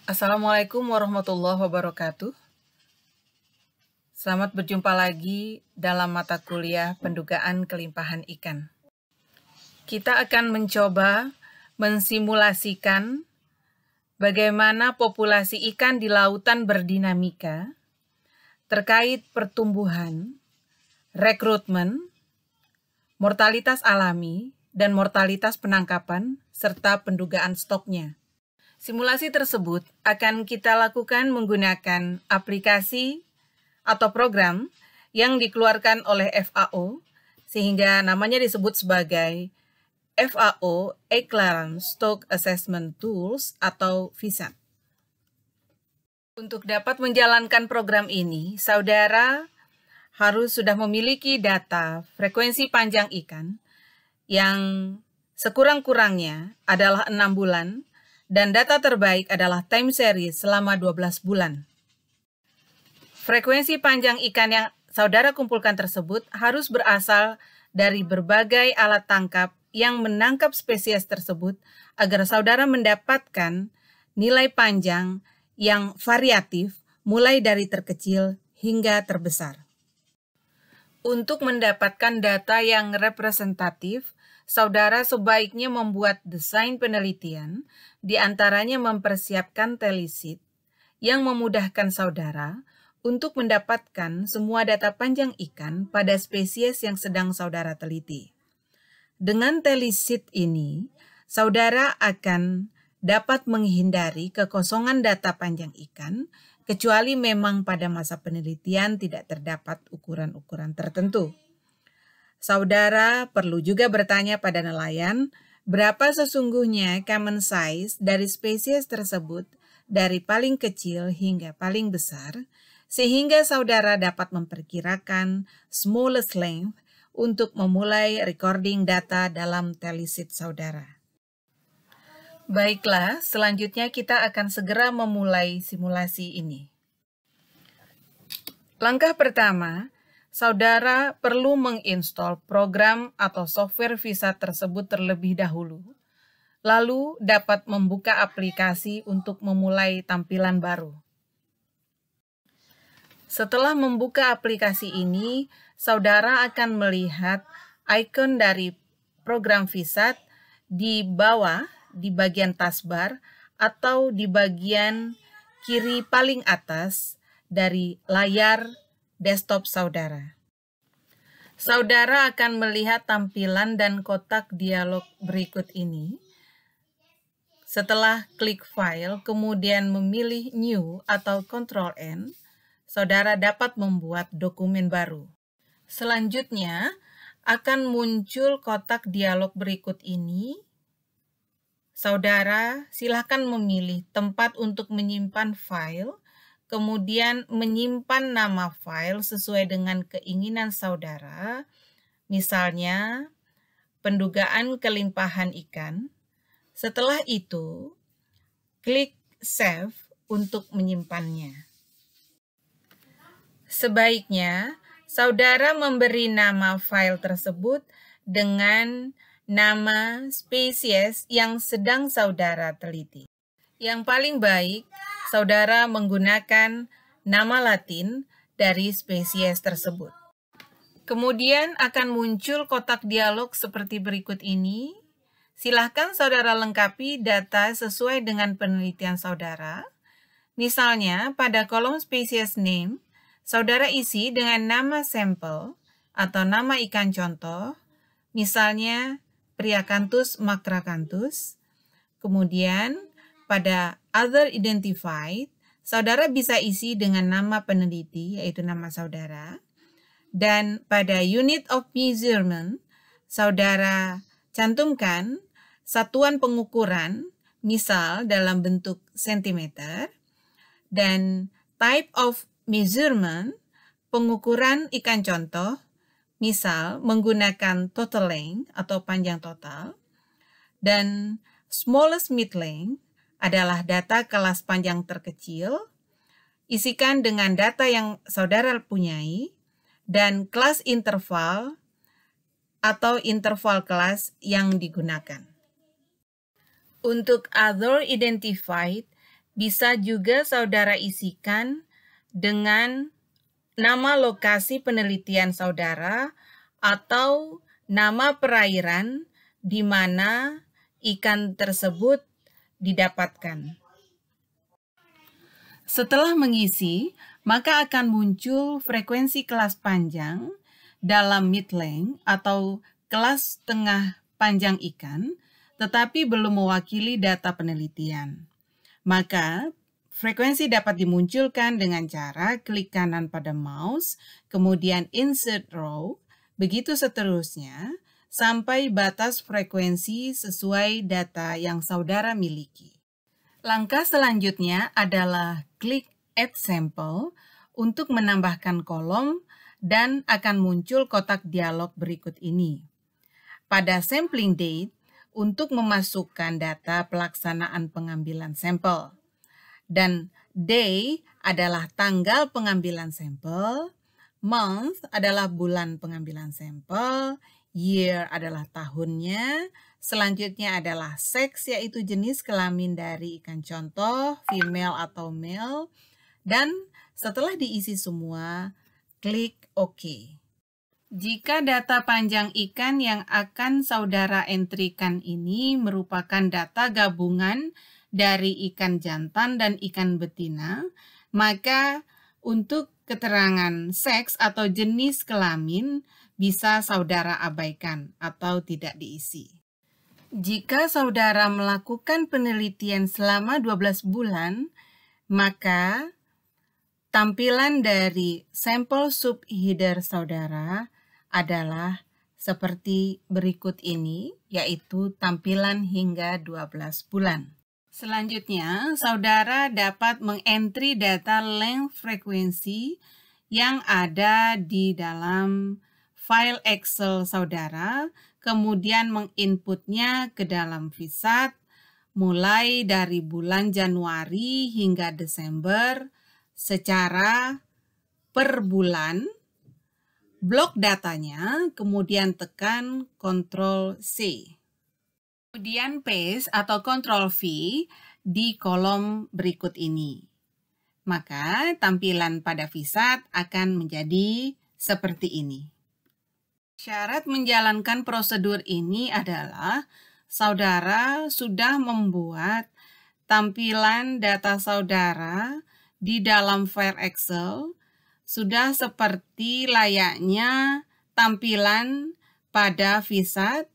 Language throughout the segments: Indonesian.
Assalamualaikum warahmatullahi wabarakatuh. Selamat berjumpa lagi dalam mata kuliah pendugaan kelimpahan ikan. Kita akan mencoba mensimulasikan bagaimana populasi ikan di lautan berdinamika terkait pertumbuhan, rekrutmen, mortalitas alami, dan mortalitas penangkapan, serta pendugaan stoknya. Simulasi tersebut akan kita lakukan menggunakan aplikasi atau program yang dikeluarkan oleh FAO, sehingga namanya disebut sebagai FAO Equivalent Stock Assessment Tools atau VISAT. Untuk dapat menjalankan program ini, saudara harus sudah memiliki data frekuensi panjang ikan yang sekurang-kurangnya adalah 6 bulan, dan data terbaik adalah time series selama 12 bulan. Frekuensi panjang ikan yang saudara kumpulkan tersebut harus berasal dari berbagai alat tangkap yang menangkap spesies tersebut agar saudara mendapatkan nilai panjang yang variatif mulai dari terkecil hingga terbesar. Untuk mendapatkan data yang representatif, saudara sebaiknya membuat desain penelitian, di antaranya mempersiapkan tally sheet yang memudahkan saudara untuk mendapatkan semua data panjang ikan pada spesies yang sedang saudara teliti. Dengan tally sheet ini, saudara akan dapat menghindari kekosongan data panjang ikan, kecuali memang pada masa penelitian tidak terdapat ukuran-ukuran tertentu. Saudara perlu juga bertanya pada nelayan berapa sesungguhnya common size dari spesies tersebut dari paling kecil hingga paling besar, sehingga saudara dapat memperkirakan smallest length untuk memulai recording data dalam tally sheet saudara. Baiklah, selanjutnya kita akan segera memulai simulasi ini. Langkah pertama, saudara perlu menginstal program atau software VISAT tersebut terlebih dahulu, lalu dapat membuka aplikasi untuk memulai tampilan baru. Setelah membuka aplikasi ini, saudara akan melihat ikon dari program VISAT di bawah, di bagian taskbar atau di bagian kiri paling atas dari layar desktop saudara. Saudara akan melihat tampilan dan kotak dialog berikut ini. Setelah klik file, kemudian memilih new atau Ctrl N, saudara dapat membuat dokumen baru. Selanjutnya, akan muncul kotak dialog berikut ini. Saudara silakan memilih tempat untuk menyimpan file, kemudian menyimpan nama file sesuai dengan keinginan saudara, misalnya pendugaan kelimpahan ikan. Setelah itu, klik Save untuk menyimpannya. Sebaiknya, saudara memberi nama file tersebut dengan nama spesies yang sedang saudara teliti. Yang paling baik, saudara menggunakan nama Latin dari spesies tersebut. Kemudian akan muncul kotak dialog seperti berikut ini. Silahkan saudara lengkapi data sesuai dengan penelitian saudara. Misalnya, pada kolom species name, saudara isi dengan nama sampel atau nama ikan contoh, misalnya Priacanthus macracanthus. Kemudian, pada other identified, saudara bisa isi dengan nama peneliti, yaitu nama saudara. Dan pada unit of measurement, saudara cantumkan satuan pengukuran, misal dalam bentuk sentimeter, dan type of measurement, pengukuran ikan contoh, misal menggunakan total length atau panjang total, dan smallest mid length adalah data kelas panjang terkecil, isikan dengan data yang saudara punyai, dan kelas interval atau interval kelas yang digunakan. Untuk other identified, Bisa juga saudara isikan dengan nama lokasi penelitian saudara atau nama perairan di mana ikan tersebut didapatkan. Setelah mengisi, maka akan muncul frekuensi kelas panjang dalam mid-length atau kelas tengah panjang ikan, tetapi belum mewakili data penelitian. Maka, frekuensi dapat dimunculkan dengan cara klik kanan pada mouse, kemudian insert row, begitu seterusnya, sampai batas frekuensi sesuai data yang saudara miliki. Langkah selanjutnya adalah klik Add Sample untuk menambahkan kolom dan akan muncul kotak dialog berikut ini. Pada sampling date, untuk memasukkan data pelaksanaan pengambilan sampel. Dan day adalah tanggal pengambilan sampel, month adalah bulan pengambilan sampel, year adalah tahunnya, selanjutnya adalah sex yaitu jenis kelamin dari ikan contoh, female atau male, dan setelah diisi semua, klik OK. Jika data panjang ikan yang akan saudara entrikan ini merupakan data gabungan dari ikan jantan dan ikan betina, maka untuk keterangan seks atau jenis kelamin bisa saudara abaikan atau tidak diisi. Jika saudara melakukan penelitian selama 12 bulan, maka tampilan dari sampel subheader saudara adalah seperti berikut ini, yaitu tampilan hingga 12 bulan. Selanjutnya, saudara dapat mengentry data length frekuensi yang ada di dalam file Excel saudara, kemudian menginputnya ke dalam VSAT mulai dari bulan Januari hingga Desember secara per bulan. Blok datanya, kemudian tekan Ctrl C. Kemudian paste atau Ctrl V di kolom berikut ini. Maka tampilan pada VSAT akan menjadi seperti ini. Syarat menjalankan prosedur ini adalah saudara sudah membuat tampilan data saudara di dalam file Excel sudah seperti layaknya tampilan pada VSAT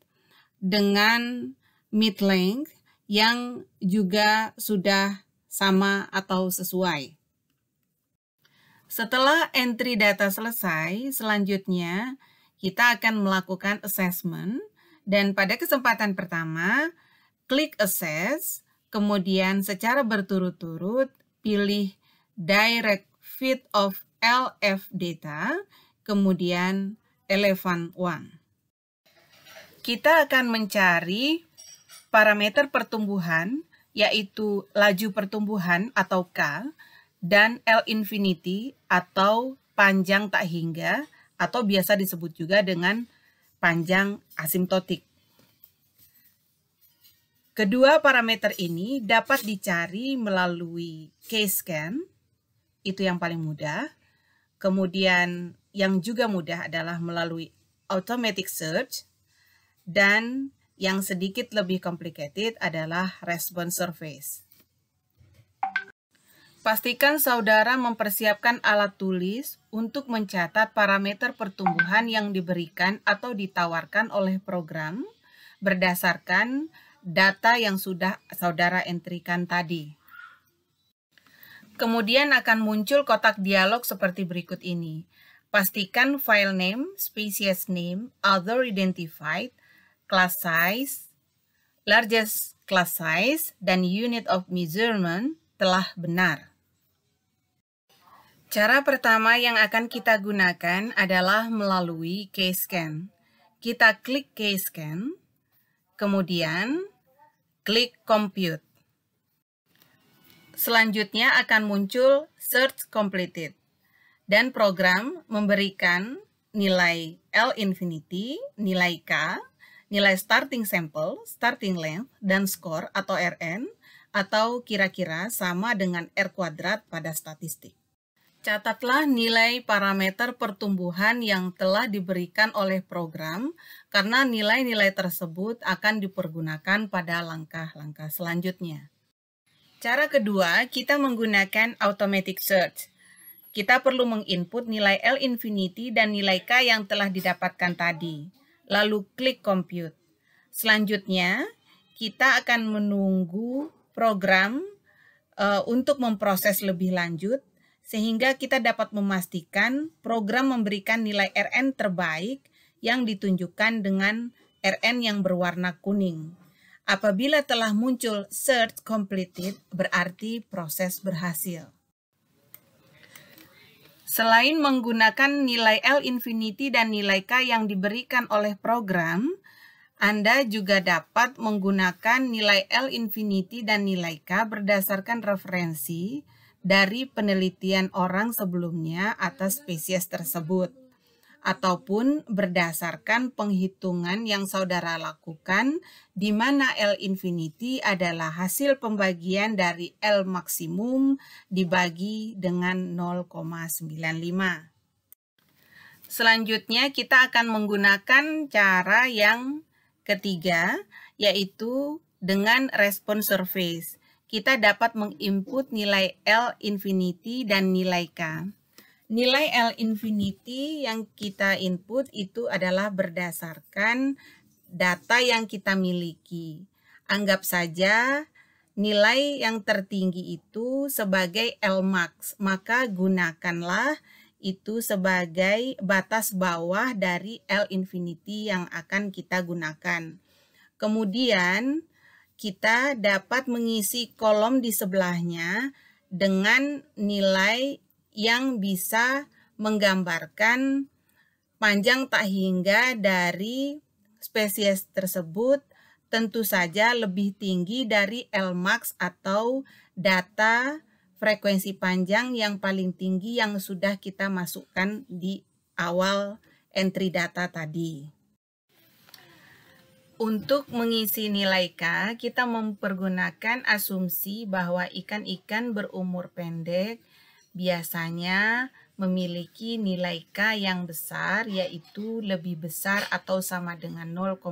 dengan mid-length yang juga sudah sama atau sesuai. Setelah entry data selesai, selanjutnya kita akan melakukan assessment dan pada kesempatan pertama, klik Assess, kemudian secara berturut-turut pilih Direct Fit of LF data, kemudian Elephant One. Kita akan mencari parameter pertumbuhan, yaitu laju pertumbuhan atau K, dan L infinity atau panjang tak hingga, atau biasa disebut juga dengan panjang asimptotik. Kedua parameter ini dapat dicari melalui K-scan, itu yang paling mudah. Kemudian yang juga mudah adalah melalui automatic search, dan yang sedikit lebih complicated adalah response surface. Pastikan saudara mempersiapkan alat tulis untuk mencatat parameter pertumbuhan yang diberikan atau ditawarkan oleh program berdasarkan data yang sudah saudara entrikan tadi. Kemudian akan muncul kotak dialog seperti berikut ini. Pastikan file name, species name, other identified, class size, largest class size, dan unit of measurement telah benar. Cara pertama yang akan kita gunakan adalah melalui K-scan. Kita klik K-scan, kemudian klik Compute. Selanjutnya akan muncul Search Completed, dan program memberikan nilai L infinity, nilai K, nilai starting sample, starting length, dan score atau RN atau kira-kira sama dengan R kuadrat pada statistik. Catatlah nilai parameter pertumbuhan yang telah diberikan oleh program, karena nilai-nilai tersebut akan dipergunakan pada langkah-langkah selanjutnya. Cara kedua, kita menggunakan automatic search. Kita perlu menginput nilai L infinity dan nilai K yang telah didapatkan tadi, lalu klik compute. Selanjutnya, kita akan menunggu program untuk memproses lebih lanjut, sehingga kita dapat memastikan program memberikan nilai Rn terbaik yang ditunjukkan dengan Rn yang berwarna kuning. Apabila telah muncul search completed, berarti proses berhasil. Selain menggunakan nilai L infinity dan nilai K yang diberikan oleh program, Anda juga dapat menggunakan nilai L infinity dan nilai K berdasarkan referensi dari penelitian orang sebelumnya atas spesies tersebut, ataupun berdasarkan penghitungan yang saudara lakukan, di mana L infinity adalah hasil pembagian dari L maksimum dibagi dengan 0,95. Selanjutnya kita akan menggunakan cara yang ketiga, yaitu dengan response surface. Kita dapat menginput nilai L infinity dan nilai K. Nilai L infinity yang kita input itu adalah berdasarkan data yang kita miliki. Anggap saja nilai yang tertinggi itu sebagai L max, maka gunakanlah itu sebagai batas bawah dari L infinity yang akan kita gunakan. Kemudian kita dapat mengisi kolom di sebelahnya dengan nilai yang bisa menggambarkan panjang tak hingga dari spesies tersebut, tentu saja lebih tinggi dari L max atau data frekuensi panjang yang paling tinggi yang sudah kita masukkan di awal entry data tadi. Untuk mengisi nilai K, kita mempergunakan asumsi bahwa ikan-ikan berumur pendek biasanya memiliki nilai K yang besar, yaitu lebih besar atau sama dengan 0,5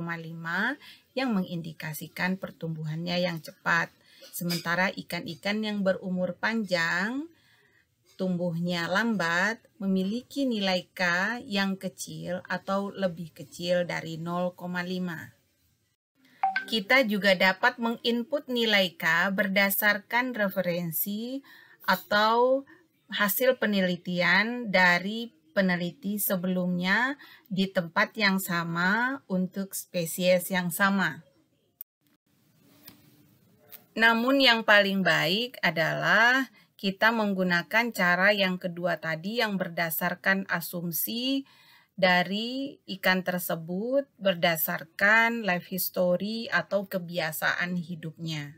yang mengindikasikan pertumbuhannya yang cepat. Sementara ikan-ikan yang berumur panjang, tumbuhnya lambat, memiliki nilai K yang kecil atau lebih kecil dari 0,5. Kita juga dapat menginput nilai K berdasarkan referensi atau hasil penelitian dari peneliti sebelumnya di tempat yang sama untuk spesies yang sama. Namun yang paling baik adalah kita menggunakan cara yang kedua tadi yang berdasarkan asumsi dari ikan tersebut berdasarkan life history atau kebiasaan hidupnya.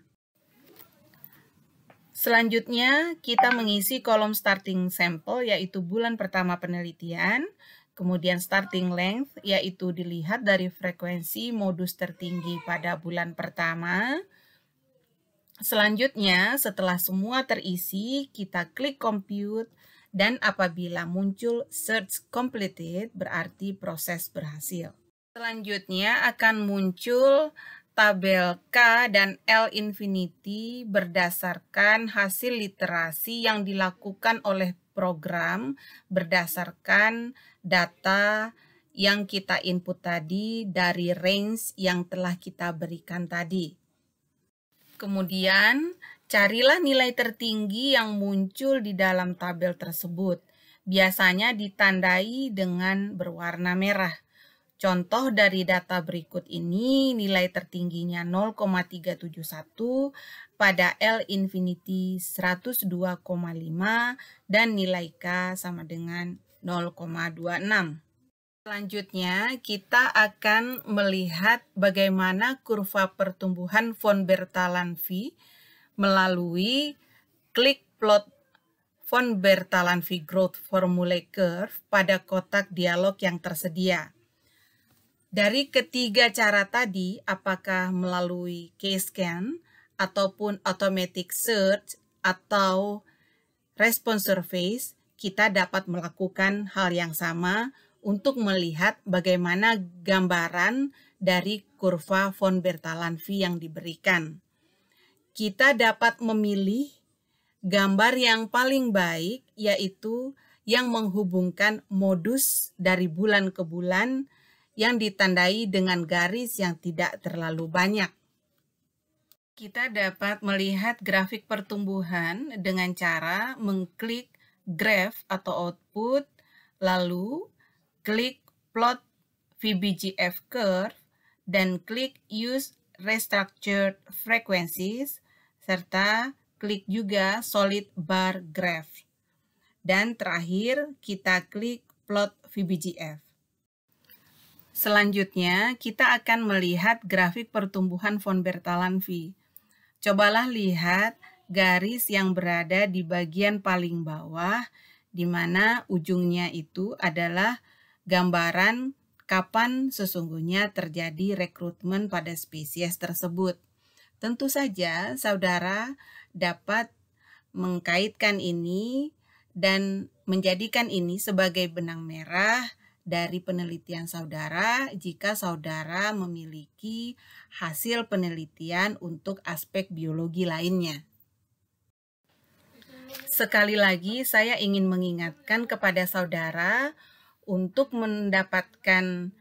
Selanjutnya kita mengisi kolom starting sample yaitu bulan pertama penelitian, kemudian starting length yaitu dilihat dari frekuensi modus tertinggi pada bulan pertama. Selanjutnya, setelah semua terisi, kita klik compute dan apabila muncul search completed, berarti proses berhasil. Selanjutnya akan muncul tabel K dan L infinity berdasarkan hasil literasi yang dilakukan oleh program berdasarkan data yang kita input tadi dari range yang telah kita berikan tadi. Kemudian, carilah nilai tertinggi yang muncul di dalam tabel tersebut. Biasanya ditandai dengan berwarna merah. Contoh dari data berikut ini, nilai tertingginya 0,371 pada L infinity 102,5 dan nilai K sama dengan 0,26. Selanjutnya, kita akan melihat bagaimana kurva pertumbuhan von Bertalanffy melalui klik plot von Bertalanffy Growth Formula Curve pada kotak dialog yang tersedia. Dari ketiga cara tadi, apakah melalui K-scan ataupun automatic search atau response surveys, kita dapat melakukan hal yang sama untuk melihat bagaimana gambaran dari kurva von Bertalanffy yang diberikan. Kita dapat memilih gambar yang paling baik, yaitu yang menghubungkan modus dari bulan ke bulan yang ditandai dengan garis yang tidak terlalu banyak. Kita dapat melihat grafik pertumbuhan dengan cara mengklik graph atau output, lalu klik plot VBGF curve, dan klik use restructured frequencies, serta klik juga solid bar graph. Dan terakhir kita klik plot VBGF. Selanjutnya kita akan melihat grafik pertumbuhan von Bertalanffy. Cobalah lihat garis yang berada di bagian paling bawah, di mana ujungnya itu adalah gambaran kapan sesungguhnya terjadi rekrutmen pada spesies tersebut. Tentu saja saudara dapat mengkaitkan ini dan menjadikan ini sebagai benang merah dari penelitian saudara jika saudara memiliki hasil penelitian untuk aspek biologi lainnya. Sekali lagi saya ingin mengingatkan kepada saudara untuk mendapatkan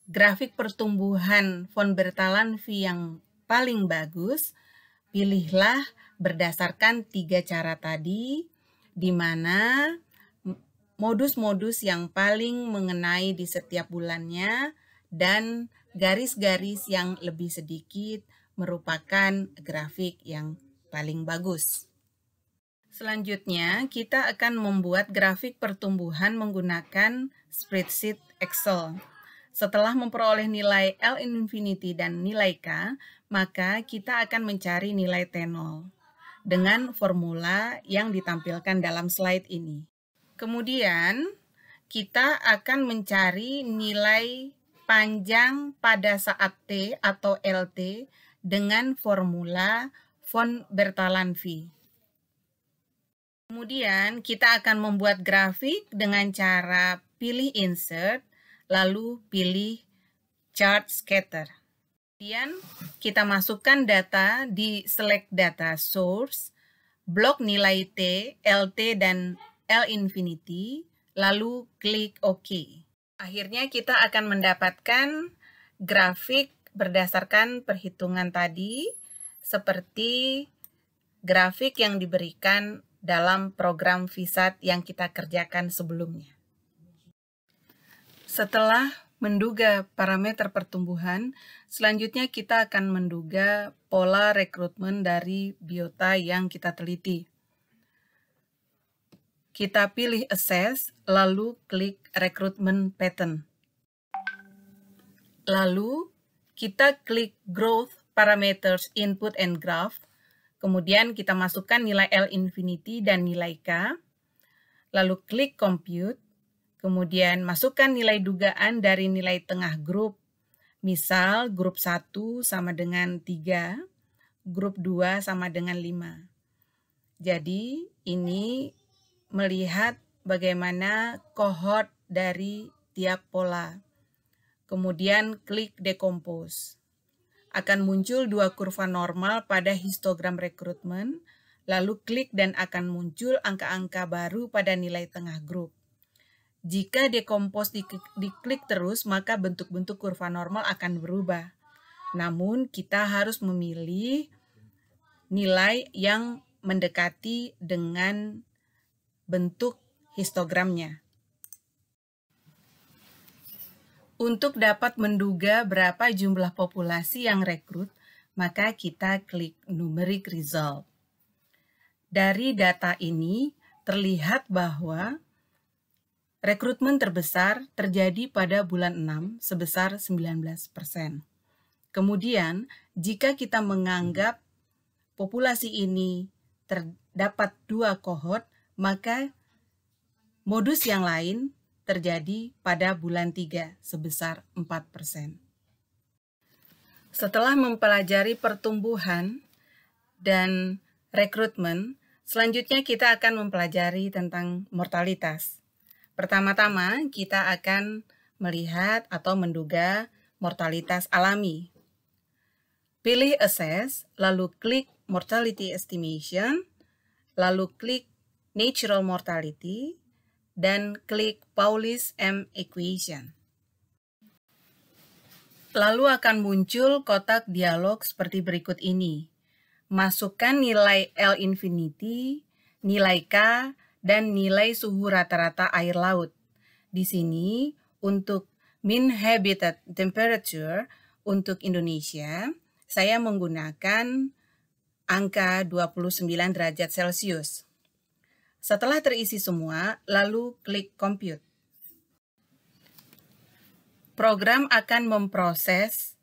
grafik pertumbuhan von Bertalanffy yang paling bagus, pilihlah berdasarkan 3 cara tadi, di mana modus-modus yang paling mengenai di setiap bulannya dan garis-garis yang lebih sedikit merupakan grafik yang paling bagus. Selanjutnya, kita akan membuat grafik pertumbuhan menggunakan spreadsheet Excel. Setelah memperoleh nilai L infinity dan nilai K, maka kita akan mencari nilai T0 dengan formula yang ditampilkan dalam slide ini. Kemudian, kita akan mencari nilai panjang pada saat T atau LT dengan formula von Bertalanffy. Kemudian, kita akan membuat grafik dengan cara pilih insert, lalu pilih chart scatter. Kemudian, kita masukkan data di select data source, blok nilai T, LT, dan L infinity, lalu klik OK. Akhirnya kita akan mendapatkan grafik berdasarkan perhitungan tadi, seperti grafik yang diberikan dalam program VSAT yang kita kerjakan sebelumnya. Setelah menduga parameter pertumbuhan, selanjutnya kita akan menduga pola rekrutmen dari biota yang kita teliti. Kita pilih Assess, lalu klik Recruitment Pattern. Lalu, kita klik Growth Parameters Input and Graph. Kemudian kita masukkan nilai L infinity dan nilai K. Lalu klik Compute. Kemudian masukkan nilai dugaan dari nilai tengah grup. Misal, grup 1 sama dengan 3, grup 2 sama dengan 5. Jadi, ini melihat bagaimana kohort dari tiap pola. Kemudian klik Decompose. Akan muncul 2 kurva normal pada histogram rekrutmen, lalu klik dan akan muncul angka-angka baru pada nilai tengah grup. Jika Decompose diklik terus, maka bentuk-bentuk kurva normal akan berubah. Namun, kita harus memilih nilai yang mendekati dengan bentuk histogramnya. Untuk dapat menduga berapa jumlah populasi yang rekrut, maka kita klik Numeric Result. Dari data ini terlihat bahwa rekrutmen terbesar terjadi pada bulan 6 sebesar 19%. Kemudian, jika kita menganggap populasi ini terdapat 2 kohort, maka modus yang lain terjadi pada bulan 3 sebesar 4%. Setelah mempelajari pertumbuhan, dan rekrutmen, selanjutnya kita akan mempelajari tentang mortalitas. Pertama-tama, kita akan melihat atau menduga mortalitas alami. Pilih Assess, lalu klik Mortality Estimation, lalu klik Natural Mortality, dan klik Pauli's M Equation. Lalu akan muncul kotak dialog seperti berikut ini. Masukkan nilai L infinity, nilai K, dan nilai suhu rata-rata air laut. Di sini, untuk mean habitat temperature untuk Indonesia, saya menggunakan angka 29 derajat Celcius. Setelah terisi semua, lalu klik Compute. Program akan memproses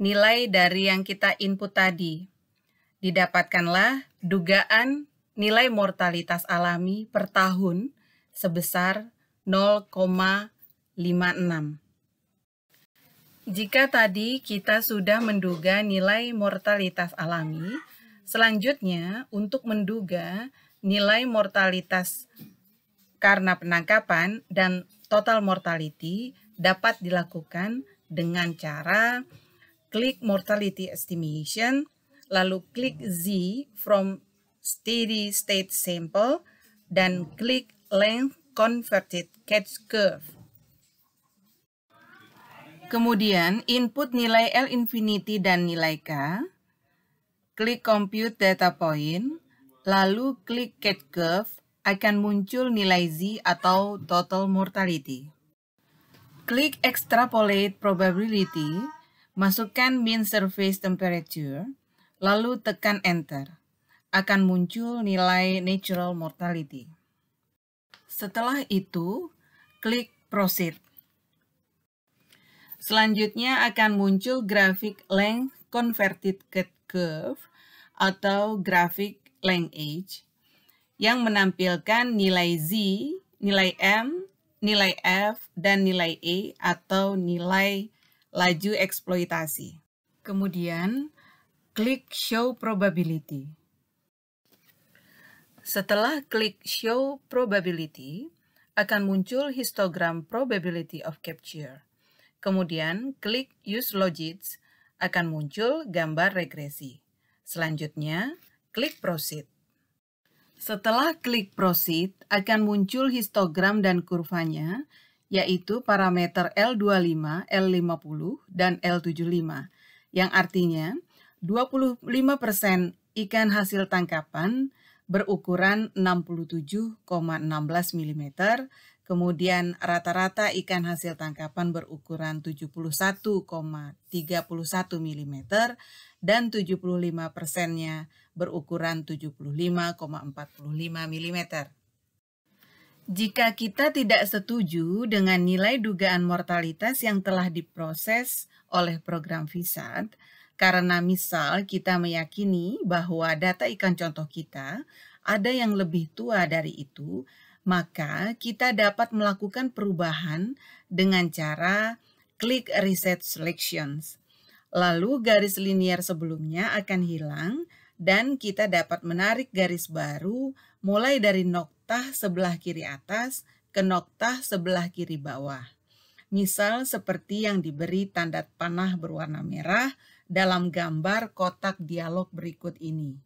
nilai dari yang kita input tadi. Didapatkanlah dugaan nilai mortalitas alami per tahun sebesar 0,56. Jika tadi kita sudah menduga nilai mortalitas alami, selanjutnya untuk menduga nilai mortalitas karena penangkapan dan total mortality dapat dilakukan dengan cara klik mortality estimation, lalu klik Z from steady state sample, dan klik length converted catch curve. Kemudian input nilai L infinity dan nilai K, klik compute data point, lalu klik catch curve, akan muncul nilai Z atau total mortality. Klik extrapolate probability, masukkan mean surface temperature, lalu tekan enter. Akan muncul nilai natural mortality. Setelah itu, klik proceed. Selanjutnya akan muncul grafik length converted catch curve atau grafik length age yang menampilkan nilai Z, nilai M, nilai F, dan nilai E atau nilai laju eksploitasi. Kemudian, klik Show Probability. Setelah klik Show Probability, akan muncul histogram Probability of Capture. Kemudian, klik Use Logits, akan muncul gambar regresi. Selanjutnya, klik Proceed. Setelah klik Proceed, akan muncul histogram dan kurvanya, yaitu parameter L25, L50, dan L75, yang artinya 25% ikan hasil tangkapan berukuran 67,16 mm, kemudian rata-rata ikan hasil tangkapan berukuran 71,31 mm, dan 75%-nya berukuran 75,45 mm. Jika kita tidak setuju dengan nilai dugaan mortalitas yang telah diproses oleh program VISAT, karena misal kita meyakini bahwa data ikan contoh kita ada yang lebih tua dari itu, maka kita dapat melakukan perubahan dengan cara klik Reset Selections. Lalu garis linear sebelumnya akan hilang dan kita dapat menarik garis baru mulai dari noktah sebelah kiri atas ke noktah sebelah kiri bawah. Misal seperti yang diberi tanda panah berwarna merah dalam gambar kotak dialog berikut ini.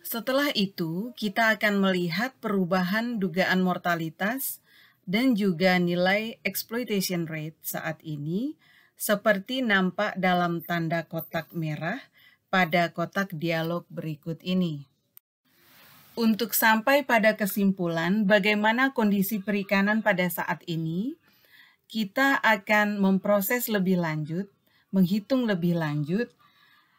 Setelah itu, kita akan melihat perubahan dugaan mortalitas dan juga nilai exploitation rate saat ini, seperti nampak dalam tanda kotak merah pada kotak dialog berikut ini. Untuk sampai pada kesimpulan bagaimana kondisi perikanan pada saat ini, kita akan memproses lebih lanjut, menghitung lebih lanjut,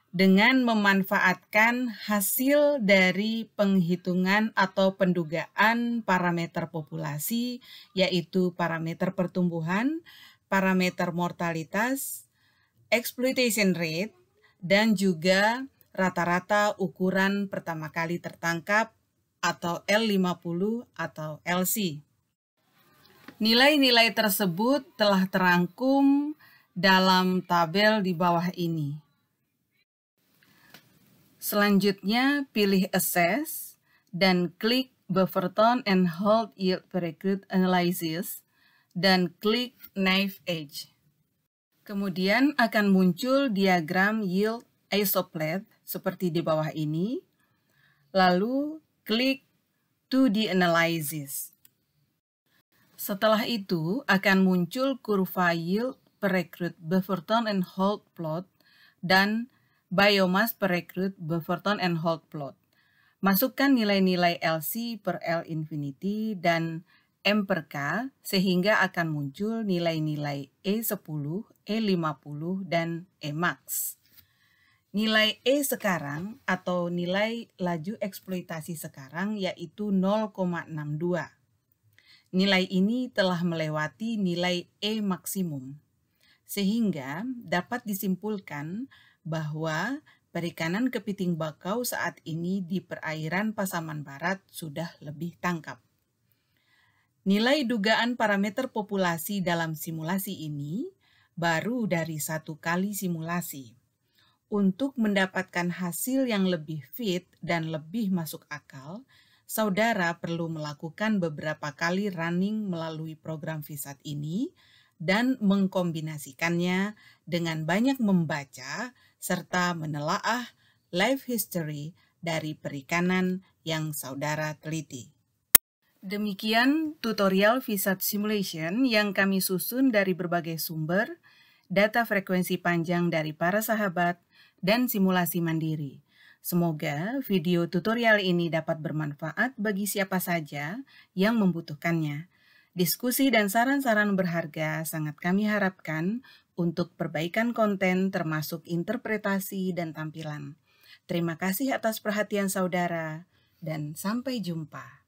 dengan memanfaatkan hasil dari penghitungan atau pendugaan parameter populasi, yaitu parameter pertumbuhan, parameter mortalitas, exploitation rate, dan juga rata-rata ukuran pertama kali tertangkap atau L50 atau LC. Nilai-nilai tersebut telah terangkum dalam tabel di bawah ini. Selanjutnya, pilih Assess dan klik Beaverton and Holt Yield per Recruit Analysis dan klik Knife Edge. Kemudian akan muncul diagram yield isoplat seperti di bawah ini. Lalu klik 2D Analysis. Setelah itu akan muncul kurva yield per recruit Beaverton and Holt plot dan biomass per recruit Beaverton and Holt plot. Masukkan nilai-nilai LC per L infinity dan M per K sehingga akan muncul nilai-nilai E10, E50, dan E max. Nilai E sekarang atau nilai laju eksploitasi sekarang yaitu 0,62. Nilai ini telah melewati nilai E maksimum, sehingga dapat disimpulkan bahwa perikanan kepiting bakau saat ini di perairan Pasaman Barat sudah lebih tangkap. Nilai dugaan parameter populasi dalam simulasi ini baru dari 1 kali simulasi. Untuk mendapatkan hasil yang lebih fit dan lebih masuk akal, saudara perlu melakukan beberapa kali running melalui program VSAT ini dan mengkombinasikannya dengan banyak membaca serta menelaah life history dari perikanan yang saudara teliti. Demikian tutorial VSAT Simulation yang kami susun dari berbagai sumber, data frekuensi panjang dari para sahabat, dan simulasi mandiri. Semoga video tutorial ini dapat bermanfaat bagi siapa saja yang membutuhkannya. Diskusi dan saran-saran berharga sangat kami harapkan untuk perbaikan konten termasuk interpretasi dan tampilan. Terima kasih atas perhatian saudara, dan sampai jumpa.